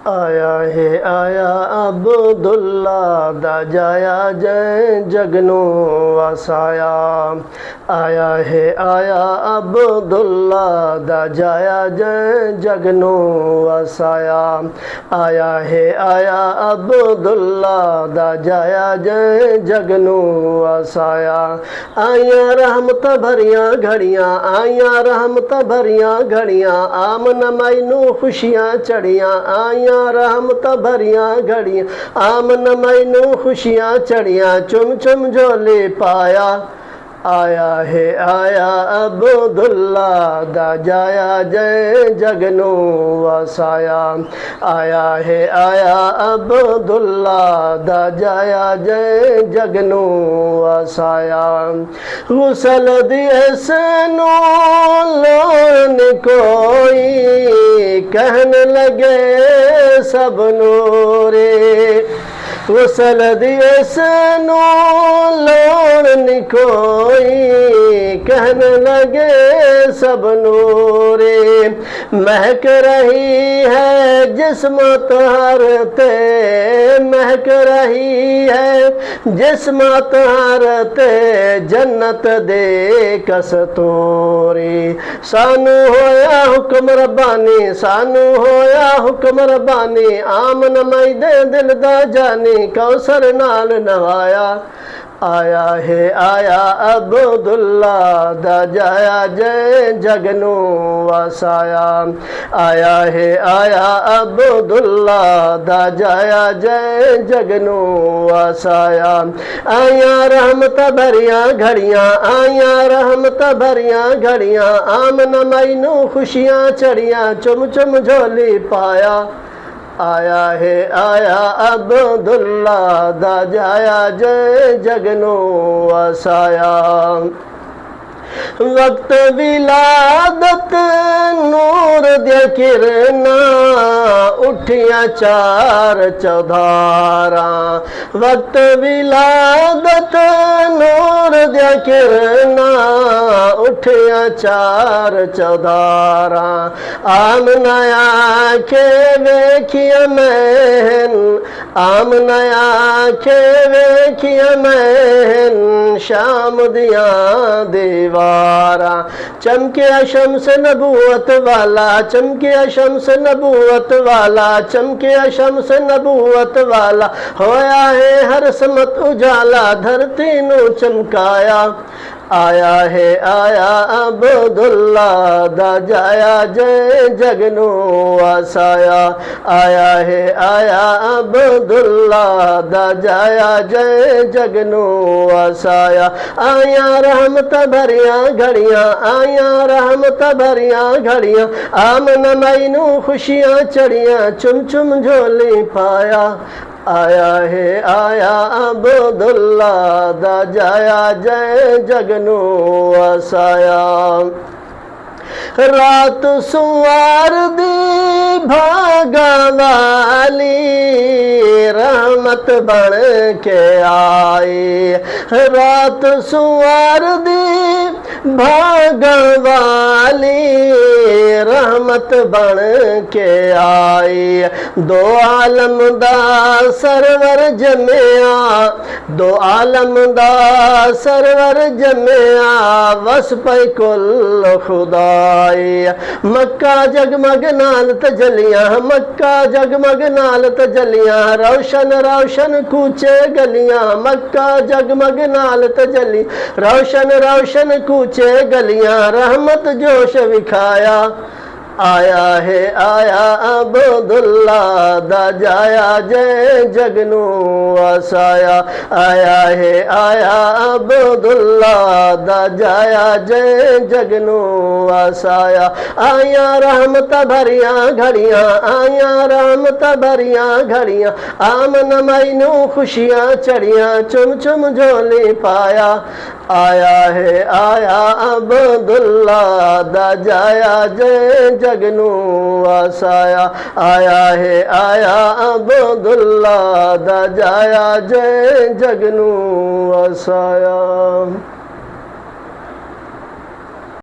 आया अब्दुल्ला दा जाया जय जगनू वसाया। आया अब्दुल्ला दा जाया जय जगनू वसाया। आया अब्दुल्ला दा जाया जय जगनू वसाया। आया रहमत भरियां घड़ियां, आया रहमत भरियां घड़ियां, आमन मैनू खुशियां चढ़ियां। आया रहमत भरियां घड़ियां, आमन मैनू खुशियां चढ़ियां। चुम चुम झोले पाया। आया अब्दुल्ला दा जाया जय जगनू वसाया। आया अब्दुल्ला दा जाया जय जगनू वसाया। गुसल दिए सनू लोन कोई, कहन लगे सब नूरे। गुसल दिए सनू लोन कोई, कहन लगे सब नूरे। महक रही है जिस्म तुहर ते, महक रही है जिस्म तुहर ते, जन्नत दे कस्तूरी। सानू होया हुक्म रब्बानी, सानू होया हुक्म रब्बानी, आमन मई दे दिल दा जानी, कौसर नाल नवाया। आया अब्दुल्ला दा जाया जय जगनू वसाया। आया अब्दुल्ला दा जाया जय जगनू वसाया। आया रहमत भरियां घड़ियां, आया रहमत भरियां घड़ियां, आमन मैनू खुशियां चढ़ियां। चुम चुम झोली पाया। आया अब्दुल्ला दा जाया जय जगनू वसाया। वक्त विलादत नूर दे किरना, उठिया चार चौधारा। वक्त विलादत नूर दे किरना, उठिया चार चौधारा। आमना आखे वेखिया महन, आमना आखे वेखिया महन, शाम दिया दीवारा। चमके शम्स नबूवत वाला, चमके शम्स नबूवत वाला, चमके शम्स नबूवत वाला। होया है हर समत उजाला, धरती नू चमकाया। आया अब्दुल्ला दा जाया जय जगनू वसाया। आया अब्दुल्ला दा जाया जय जगनू वसाया। आया रहमत भरियां घड़ियां, आया रहमत भरियां घड़ियां, आमन मैनू खुशियां चढ़ियां। चुम चुम झोली पाया। आया अब्दुल्ला दा जाया जय जगनू वसाया। रात सुवार दी भागा वाली, रहमत बन के आई। रात सुवार दी भागा वाली, रहमत बन के आई। दो आलम दा सरवर जमिया, दो आलम दा सरवर जमिया, वस पे कुल खुदाई। मक्का जगमग नाल तजलियां, मक्का जगमग नाल तजलियां, रोशन रोशन कूचे गलियां। मक्का जगमग नाल तजली, रोशन रोशन कूचे गलियां, रहमत जोश विखाया। आया अब्दुल्ला दा जाया जय जगनू वसाया। आया अब्दुल्ला दा जाया जय जगनू वसाया। आया रहमत भरियां घड़ियां, आया रहमत भरियां घड़ियां, आमन मैनू खुशियां चढ़ियां। चुम चुम झोली पाया। आया अब्दुल्ला दा जाया जय जगनू वसाया। आया अब्दुल्ला दा जाया जय जगनू वसाया।